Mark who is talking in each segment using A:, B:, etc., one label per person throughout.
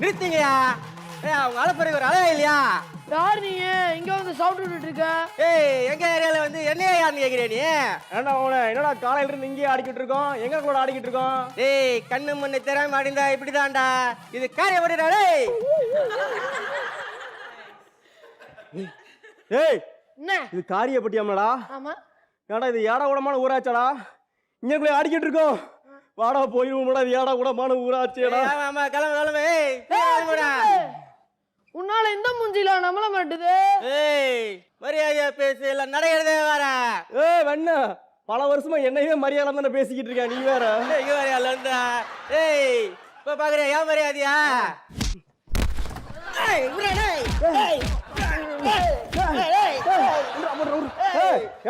A: நிறுத்திங்கயா. அவங்க அலப்பறைக்கு ஒரு அழகா இல்லையா?
B: யார் நீ இங்க வந்து சவுண்ட் விட்டுட்டு இருக்க?
A: எங்க ஏரியால வந்து என்னையா யாருன்னு கேக்குறியா நீ?
C: ஏண்டா அவனை என்னடா காலையில இருந்து இங்கேயே ஆடிக்கிட்டு இருக்கோம், எங்க கூட ஆடிக்கிட்டு இருக்கோம்?
A: கண்ணு மண்ணு தெரியாம ஆடிந்தா இப்படிதான்டா. இது காரிய ஓடுறா.
B: என்ன
C: இது காரியப்பட்டியாமலடா?
B: ஆமா.
C: ஏடா இது ஏடா கூடமான ஊராச்சாடா? இங்க கூட ஆடிக்கிட்டு இருக்கோம். வாடா போயிடுவோம்டா, இது ஏடா கூடமான ஊராச்சேடா.
A: ஆமா கிளம்பு கிளம்பு.
B: உன்னால இந்த மூஞ்சில நம்மள மாட்டுது.
A: மரியாதையா பேசு, இல்ல நடைகிறதே வேற.
C: வெண்ண பல வருஷமா என்னையே மரியாதை தானே பேசிக்கிட்டு இருக்கேன், நீ வேற.
A: இங்க வேறையால இருந்தா இப்ப பாக்குறியா ஏன் மரியாதையா?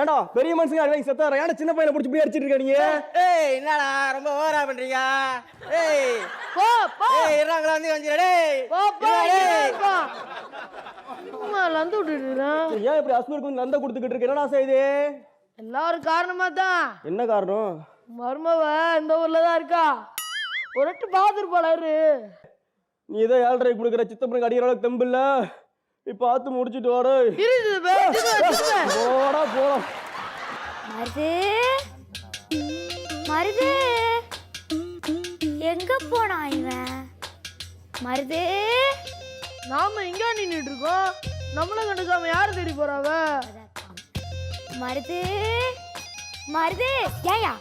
C: ஏண்டா பெரிய மனுஷங்க அடி செத்தார, ஏன்டா சின்ன பையனை பிடிச்சி போய் அடிச்சிட்டு இருக்க நீங்க?
A: என்னடா ரொம்ப ஓவரா பண்றீங்க?
B: போ போ.
A: இருறாங்களா வந்து கொஞ்சம் டேய்.
B: போ போ. அம்மா லந்து விட்டுடுறா.
C: ஏன் இப்படி அஸ்மருக்கு வந்து நந்த கொடுத்துக்கிட்டு இருக்க? என்னடா செய்து?
B: எல்லாரும் காரணமா தான்.
C: என்ன காரணம்?
B: மருமவ இந்த ஊர்ல தான் இருக்கா. ஒருட்டு பாத்துட்டு போலாரு.
C: நீ ஏதோ 7.5 கொடுக்குற சித்தப்பனுக்கு அடிக்கிற அளவுக்கு தெம்பு இல்ல. இப்ப பார்த்து முடிச்சுட்டு வாடா. போடா போடா.
D: மருது மருது எங்க போனா இவன்? மருது
B: நாம இங்க நின்னுட்டு இருக்கோம், நம்மள கண்டுக்காம யாரு தேடி போறாவ?
D: மருது மருது ஏயா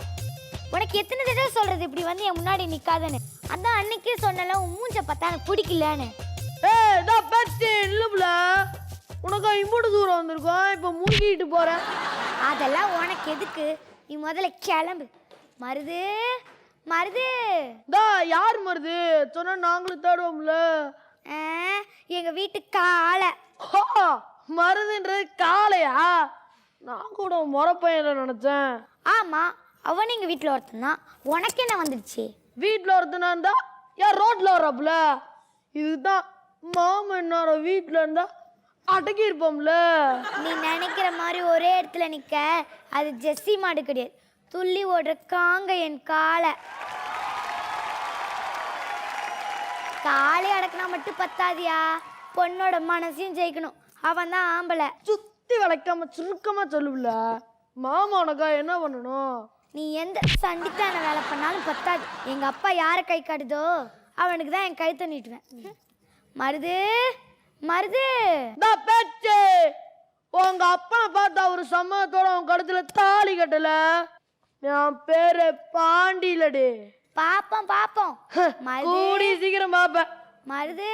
D: உனக்கு எத்தனை தடவை சொல்றது இப்படி வந்து என் முன்னாடி நிக்காதன்னு? அதான் அன்னைக்கே சொன்னல உன் மூஞ்ச பார்த்தா எனக்கு பிடிக்கலன்னு.
B: உனக்கு இம்புட்டு தூரம் வந்திருக்கோம், இப்ப மூழ்கிட்டு போறேன்.
D: அதெல்லாம் உனக்கு எதுக்கு? நீ முதல்ல கிளம்பு. மருது மருது
B: யார் மருது சொன்னா நாங்களும் தேடுவோம்ல.
D: எங்க வீட்டு காளை.
B: மருதுன்றது காளையா? நான் கூட முறப்பையன நினைச்சேன்.
D: ஆமா அவன் எங்க வீட்டுல ஒருத்தனா, உனக்கு என்ன வந்துடுச்சு?
B: வீட்டுல ஒருத்தனா இருந்தா யார் ரோட்ல வர்றப்பல? இதுதான் மாமன் என்னோட வீட்டுல இருந்தா அடக்கி இருப்போம்ல.
D: நீ நினைக்கிற மாதிரி ஒரே இடத்துல நிக்க அது ஜெஸ்ஸி மாடு கிடையாது, துள்ளி ஓடுற காங்க என் காளை. காளை அடக்கினா மட்டும் பத்தாதியா, பொண்ணோட மனசையும் ஜெயிக்கணும். அவன் தான் ஆம்பளை.
B: சுத்தி வளைக்காம சுருக்கமா சொல்லுல. மாமா உனக்கா என்ன பண்ணணும்?
D: நீ எந்த சண்டித்தான வேலை பண்ணாலும் பத்தாது. எங்க அப்பா யாரை கை காட்டுதோ அவனுக்கு தான் என் கழுத்தை நீட்டுவேன். மருது மருது
B: பேச்சு. உங்க அப்பனை பார்த்தா ஒரு சம்மதத்தோட உன் கழுத்துல தாலி கட்டல. என் பேரு பாண்டிலடி.
D: பாப்போம் பாப்போம்.
B: கூடி சீக்கிரம் பாப்பேன்.
D: மருது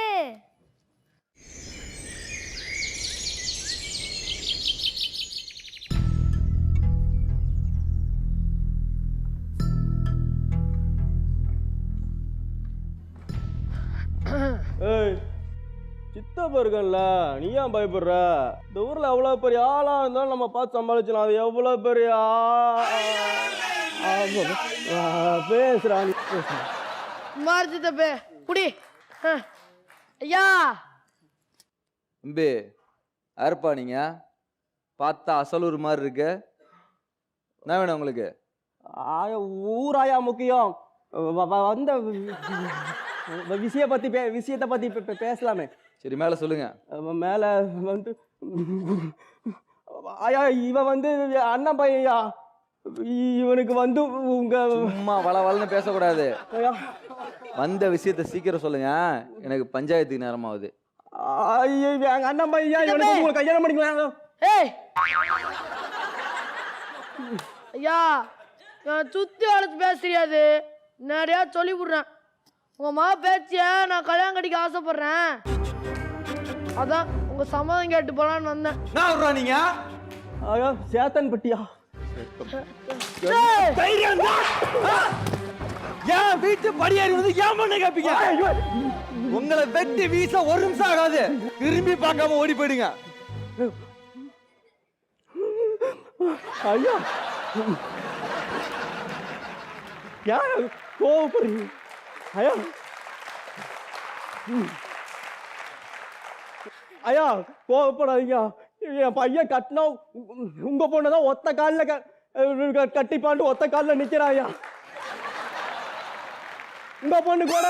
C: சித்தப்பா இருக்கல, நீ ஏன் பயப்படுற? இந்த ஊர்ல எவ்வளவு பெரிய ஆளா இருந்தாலும் நம்ம பார்த்து சமாளிச்சலாம். அது எவ்வளவு பெரிய பேசுறா நீ.
B: மார்ஜி தப்பே குடி. ஐயா
E: தம்பி யாருப்பா நீங்க? பார்த்தா அசலூர் மாதிரி இருக்கு. என்ன வேணும் உங்களுக்கு?
C: ஊராயா முக்கியம். வந்த விஷயத்தை பத்தி பேசலாமே.
E: சரி மேல சொல்லுங்க.
C: மேல வந்து ஐயா இவன் வந்து அண்ணன் பையா, இவனுக்கு வந்து உங்க
E: சும்மா வளன்னு பேசக்கூடாது. வந்த விஷயத்த சீக்கிரம் சொல்லுங்க, எனக்கு பஞ்சாயத்துக்கு நேரமாகுது.
C: எங்க அண்ணன் பையா, இவனுக்கு உங்களுக்கு கல்யாணம் பண்ணிக்கலாம்.
B: ஐயா சுத்தி வளைச்சு பேசுறியாது, நிறையா சொல்லி விடுறேன். உங்க மா பேச்சிய நான் கல்யாணம் கட்டிக்க ஆசைப்படுறேன். அதான் உங்க சம்மதம் கேட்டு போலான்னு வந்தேன்.
E: நான் நீங்க
C: சேத்தன் பட்டியா?
E: ஏன் வீட்டு படியேறி வந்து ஏன் பண்ண கேப்பீங்க? உங்களை வெட்டி வீச ஒரு நிமிஷம் ஆகாது. திரும்பி பார்க்காம ஓடி போயிடுங்க.
C: ஐயா யார் கோவப்படுறீங்க ஐயா? ஐயா கோவப்படாதீங்க. என் பையன் கட்டினா உங்க பொண்ணுதான் ஒத்த காலில் கட்டிப்பான்ட்டு ஒத்த காலில் நிக்கிறான் ஐயா. உங்க பொண்ணு கூட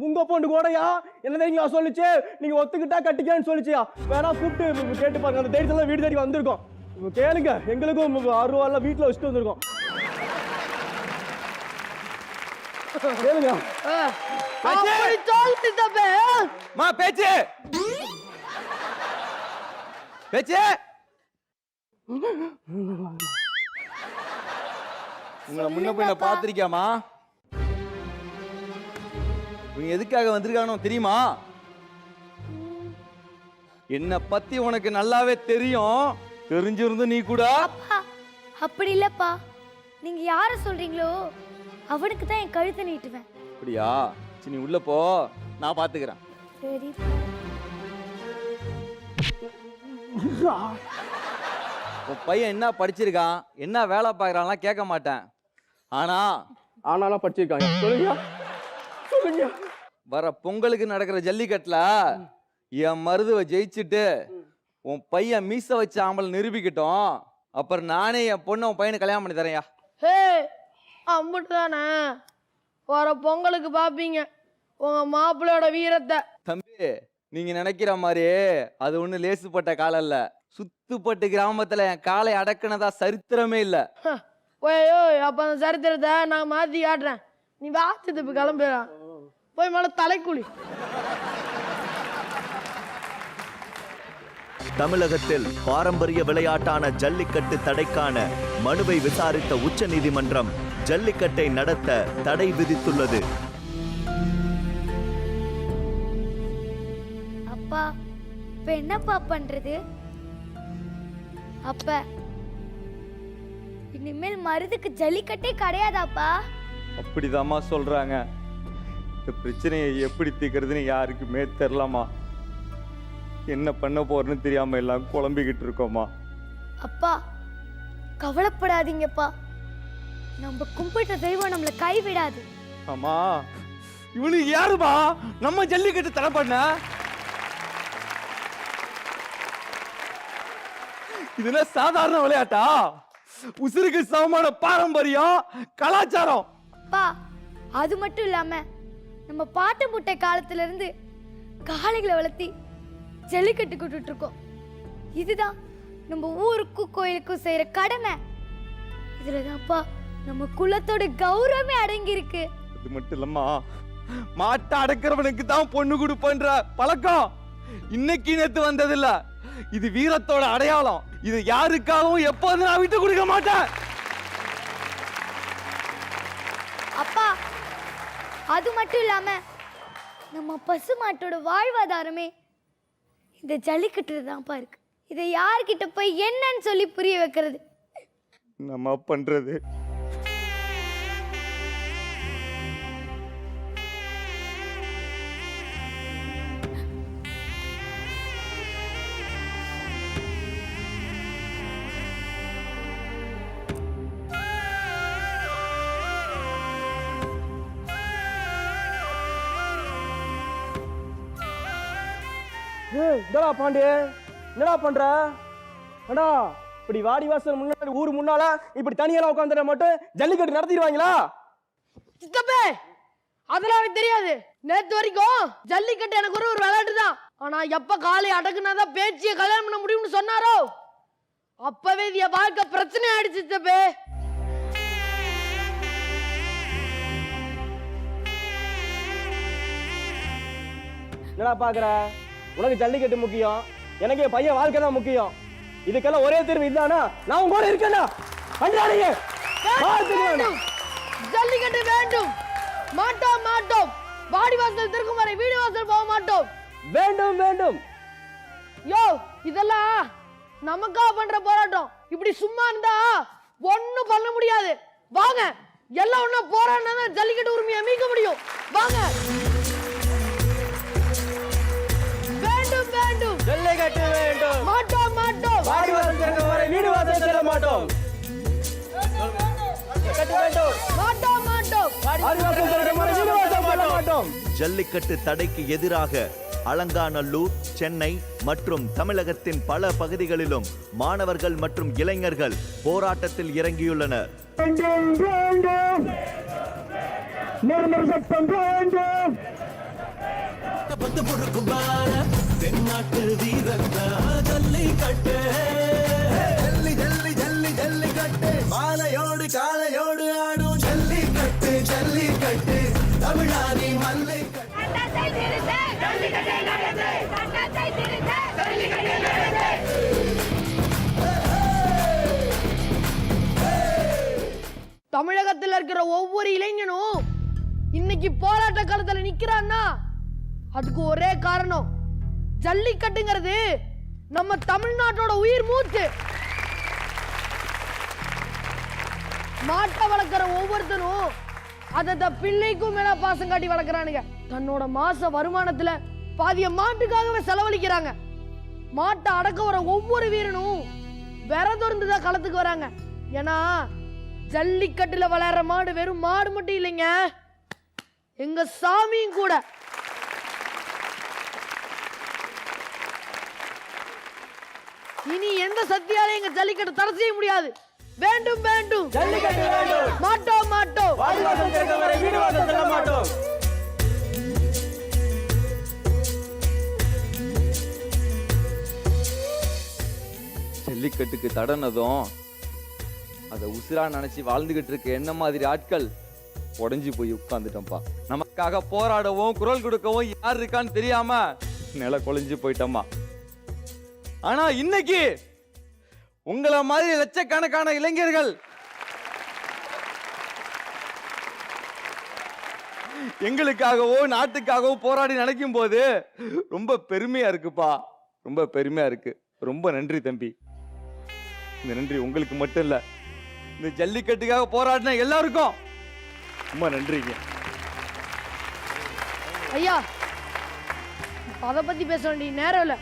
C: உங்க பொண்ணு கூடயா என்ன தெரியுங்களா சொல்லிச்சு, நீங்க ஒத்துக்கிட்டா கட்டிக்கன்னு சொல்லிச்சியா. வேணா கூப்பிட்டு கேட்டு பாருங்க. அந்த தைரியத்துல வீடு தேடி வந்திருக்கோம். கேளுங்க, எங்களுக்கும் 6 ரூபாய் வீட்டுல வச்சுட்டு வந்திருக்கோம். கேளுங்க.
B: அப்படி சொல்லிட்டு தம்பி.
E: மா பேச்சு பேச்சு. உங்களை முன்ன போய் நான் பார்த்திருக்கியாமா? இவங்க எதுக்காக வந்திருக்கானோ தெரியுமா? என்ன பத்தி உனக்கு நல்லாவே தெரியும். தெரிஞ்சிருந்து நீ கூட
D: அப்பா அப்படி இல்லப்பா, நீங்க யார சொல்றீங்களோ அவனுக்கு தான் என் கழுத்தை நீட்டுவேன்.
E: அப்படியா? சரி, நீ உள்ள போ, நான் பாத்துக்கிறேன்.
D: சரி.
E: உன் பையன் என்ன படிச்சிருக்கான், என்ன வேலை பார்க்கறான்லாம் கேட்க மாட்டேன். ஆனாலும்
C: படிச்சிருக்காங்க. சொல்லுங்க சொல்லுங்க.
E: வர பொங்கலுக்கு நடக்கிற ஜல்லிக்கட்டுல என் மருதுவை ஜெயிச்சுட்டு உன் பையன் மீச வச்ச ஆம்பளை நிரூபிக்கட்டும். அப்புறம் நானே என் பொண்ணு உன் பையனை கல்யாணம் பண்ணி தரேன்யா.
B: ஹே, அம்பிட்டு தானே வர பொங்கலுக்கு பாப்பீங்க உங்க மாப்பிள்ளையோட வீரத்தை.
E: தம்பி, நீங்க நினைக்கிற மாதிரி அது ஒண்ணு லேசுப்பட்ட காலம் இல்ல. சுத்துப்பட்டு கிராமத்துல என் காலை அடக்குனதா சரித்திரமே இல்ல.
B: ஓய்யோ, அப்ப அந்த சரித்திரத்தை நான் மாத்தி காட்டுறேன். நீ வாச்சது இப்ப கிளம்பிடா. போய் மேல தலைக்குழி.
F: தமிழகத்தில் பாரம்பரிய விளையாட்டான ஜல்லிக்கட்டு தடைக்கான மனுவை விசாரித்த உச்ச நீதிமன்றம் ஜல்லிக்கட்டை நடத்த தடை விதித்துள்ளது.
D: அப்பா இப்ப என்னப்பா பண்றது? அப்ப இனிமேல் மருதுக்கு ஜல்லிக்கட்டே கிடையாதாப்பா?
E: அப்படிதாம்மா சொல்றாங்க. இந்த பிரச்சனையை எப்படி தீர்க்கறதுன்னு யாருக்குமே தெரியலமா. என்ன பண்ண போறேன்னு தெரியாம எல்லாம் குழம்பிக்கிட்டு இருக்கோமா.
D: அப்பா கவலைப்படாதீங்கப்பா, நம்ம கும்பிட்ட தெய்வம் நம்மளை கைவிடாது.
E: ஆமா, இவனுக்கு யாருமா நம்ம ஜல்லிக்கட்டு தடை பண்ண? இதுல சாதாரண விளையாட்டா? உசுருக்கு சமமான பாரம்பரியம் கலாச்சாரம்.
D: அப்பா அது மட்டும் இல்லாம நம்ம பாட்டு முட்டை காலத்துல இருந்து காளைகளை வளர்த்தி ஜல்லிக்கட்டு கூட்டிட்டு இருக்கோம். இதுதான் நம்ம ஊருக்கும் கோயிலுக்கும் செய்யற கடமை. இதுலதான்ப்பா நம்ம குலத்தோட கௌரவமே அடங்கி இருக்கு.
E: அது மட்டும் இல்லம்மா, மாட்டை அடக்கிறவனுக்கு தான் பொண்ணு கொடுப்பன்ற பழக்கம் இன்னைக்கு நேத்து வந்தது இல்ல. இது வீரத்தோட அடையாளம். இது யாருக்காகவும் எப்போதும் நான் விட்டு கொடுக்க மாட்டேன்.
D: அப்பா அது மட்டும் இல்லாம நம்ம பசு மாட்டோட வாழ்வாதாரமே இந்த ஜல்லிக்கட்டுல தான்ப்பா இருக்கு. இதை யார்கிட்ட போய் என்னன்னு சொல்லி புரிய வைக்கிறது?
E: நம்ம பண்றது
C: என்னடா பாண்டி, என்னடா பண்ற? அண்ணா இப்படி வாடி வாசல் முன்னாடி ஊர் முன்னால இப்படி தனியெல்லாம் உட்காந்துட மட்டும் ஜல்லிக்கட்டு நடத்திடுவாங்களா?
B: சித்தப்பே, அதெல்லாம் எனக்கு தெரியாது. நேத்து வரைக்கும் ஜல்லிக்கட்டு எனக்கு ஒரு விளையாட்டு தான். ஆனா எப்ப காலை அடக்குனாதான் பேச்சிய கல்யாணம் பண்ண முடியும்னு சொன்னாரோ அப்பவே இது என் வாழ்க்கை பிரச்சனை ஆயிடுச்சு சித்தப்பே.
C: என்னடா பாக்குற? உனக்கு ஜல்லிக்கட்டு முக்கியம், எனக்கு என் பையன் வாழ்க்கை தான் முக்கியம். இதுக்கெல்லாம் ஒரே தீர்வு இதுதானா? நான் உங்க கூட இருக்கேன்னா
B: ஜல்லிக்கட்டு வேண்டும். மாட்டோம் மாட்டோம். வாடி வாசல் திருக்கும் வரை வீடு வாசல் போக மாட்டோம்.
C: வேண்டும் வேண்டும்.
B: யோ, இதெல்லாம் நமக்கா பண்ற போராட்டம். இப்படி சும்மா இருந்தா ஒண்ணும் பண்ண முடியாது. வாங்க எல்லாம் ஒண்ணா போராடினா தான் ஜல்லிக்கட்டு உரிமையை மீட்க முடியும். வாங்க. வேண்டும் வேண்டும்
A: ஜல்லிக்கட்டு வேண்டும்.
B: மாட்டோம் மாட்டோம்.
C: வாடி வாசல் திறக்க வரை வீடு வாசல் செல்ல மாட்டோம்.
A: ஜல்லிக்கட்டு வேண்டும்.
B: மாட்டோம் மாட்டோம்.
C: வாடி வாசல் திறக்க வரை வீடு வாசல் செல்ல மாட்டோம்.
F: ஜல்லிக்கட்டு தடைக்கு எதிராக அலங்காநல்லூர், சென்னை மற்றும் தமிழகத்தின் பல பகுதிகளிலும் மாணவர்கள் மற்றும் இளைஞர்கள் போராட்டத்தில் இறங்கியுள்ளனர்.
G: மாலையோடு காலையோடு ஆடும் ஜல்லிக்கட்டு ஜல்லிக்கட்டு தமிழாதி மல்லை
B: தமிழகத்தில் இருக்கிற ஒவ்வொரு இளைஞனும் இன்னைக்கு போராட்ட காலத்துல நிக்கிறான்னா அதுக்கு ஒரே காரணம், ஜல்லிக்கட்டுங்கிறது நம்ம தமிழ்நாட்டோட உயிர் மூச்சு. மாட்டை வளர்க்கிற ஒவ்வொருத்தனும் அதை பிள்ளைக்கும் மேல பாசம் காட்டி வளர்க்குறானுங்க. தன்னோட மாச வருமானத்துல பாதிய மாட்டுக்காகவே செலவழிக்கிறாங்க. மாட்டை அடக்க வர ஒவ்வொரு வீரனும் விரதொருந்துதான் களத்துக்கு வராங்க. ஏன்னா ஜல்லிக்கட்டுல விளையாடுற மாடு வெறும் மாடு மட்டும் இல்லைங்க, எங்க சாமியும் கூட. இனி எந்த சக்தியாலே எங்க ஜல்லிக்கட்டு தடை செய்ய முடியாது. வேண்டும் வேண்டும்
C: ஜல்லிக்கட்டு வேண்டும்.
B: மாட்டோம் மாட்டோம்.
C: வாடி வாசல் திறக்க வரை வீடு வாசல் செல்ல மாட்டோம்.
E: ஜல்லிக்கட்டுக்கு தடனதும் அதை உசிரா நினைச்சு வாழ்ந்துகிட்டு இருக்க என்ன மாதிரி ஆட்கள் உடஞ்சி போய் உட்கார்ந்துட்டோம்ப்பா. நமக்காக போராடவும் குரல் கொடுக்கவும் யார் இருக்கான்னு தெரியாம நில கொலைஞ்சு போயிட்டோம்மா. ஆனா இன்னைக்கு உங்களை மாதிரி லட்சக்கணக்கான இளைஞர்கள் எங்களுக்காகவோ நாட்டுக்காகவோ போராடி நினைக்கும் போது ரொம்ப பெருமையா இருக்குப்பா, ரொம்ப பெருமையா இருக்கு. ரொம்ப நன்றி தம்பி. இந்த நன்றி உங்களுக்கு மட்டும் இல்ல, இந்த ஜல்லிக்கட்டுக்காக போராடின எல்லாருக்கும் ரொம்ப நன்றிங்க.
B: ஐயா, அதை பத்தி பேச வேண்டிய நேரம் இல்ல.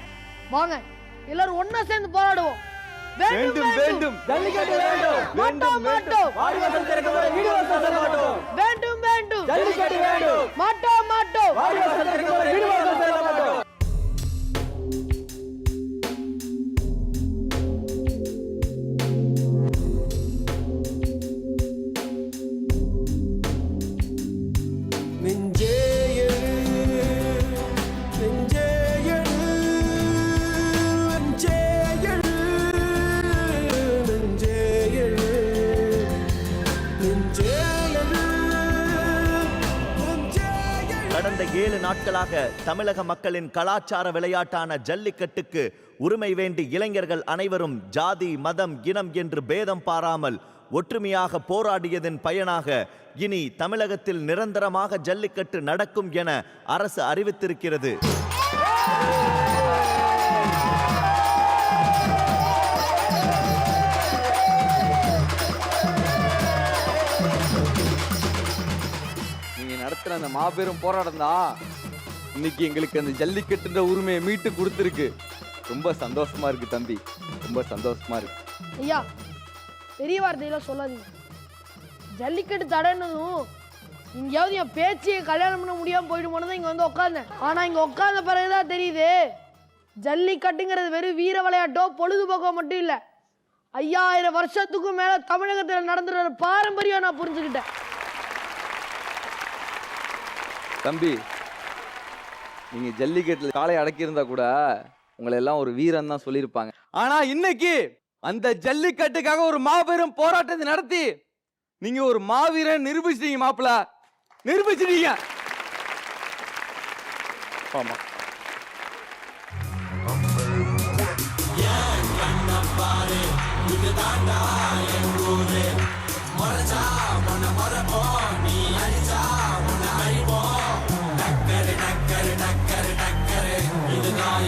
B: வாங்க எல்லாரும் ஒன்னா சேர்ந்து போராடுவோம்.
E: வேண்டும் வேண்டும்
C: ஜல்லிக்கட்டு வேண்டும்.
B: மாட்டோம் மாட்டோம்.
C: வாடி வாசல் திறக்க வரை வீடு வாசல் செல்ல மாட்டோம்.
B: வேண்டும் வேண்டும்
C: ஜல்லிக்கட்டு வேண்டும்.
B: மாட்டோம் மாட்டோம்.
C: வாடி வாசல் திறக்க வரை வீடு வாசல் செல்ல மாட்டோம்.
F: கடந்த 7 நாட்களாக தமிழக மக்களின் கலாச்சார விளையாட்டான ஜல்லிக்கட்டுக்கு உரிமை வேண்டி இளைஞர்கள் அனைவரும் ஜாதி, மதம், இனம் என்று பேதம் பாராமல் ஒற்றுமையாக போராடியதன் பயனாக இனி தமிழகத்தில் நிரந்தரமாக ஜல்லிக்கட்டு நடக்கும் என அரசு அறிவித்திருக்கிறது.
E: நீங்க நடத்துற அந்த மாபெரும் போராட்டம் தான் இன்னைக்கு எங்களுக்கு அந்த ஜல்லிக்கட்டுன்ற உரிமையை மீட்டு கொடுத்துருக்கு. ரொம்ப சந்தோஷமா இருக்கு தம்பி, ரொம்ப சந்தோஷமா இருக்கு.
B: ஐயா, பெரிய வார்த்தையெல்லாம் சொல்லாதீங்க. ஜல்லிக்கட்டு தடைன்னதும் இங்கேயாவது என் பேச்சியை கல்யாணம் பண்ண முடியாமல் போயிடுமோன்னு தான் இங்கே வந்து உட்காந்தேன். ஆனால் இங்கே உட்காந்த பிறகுதான் தெரியுது, ஜல்லிக்கட்டுங்கிறது வெறும் வீர விளையாட்டோ பொழுதுபோக்கோ மட்டும் இல்லை, 5000 வருஷத்துக்கும் மேலே தமிழகத்தில் நடந்துற பாரம்பரியம் நான் புரிஞ்சுக்கிட்டேன்.
E: தம்பி, நீங்க ஜல்லிக்கட்டுல காலை அடக்கியிருந்தா கூட உங்களை எல்லாம் ஒரு வீரன் தான் சொல்லியிருப்பாங்க. ஆனா இன்னைக்கு அந்த ஜல்லிக்கட்டுக்காக ஒரு மாபெரும் போராட்டத்தை நடத்தி நீங்க ஒரு மாவீரன் நிரூபிச்சிட்டீங்க. மாப்பிள்ள நிரூபிச்சிட்டீங்க. ஆமா,
G: இதுதான்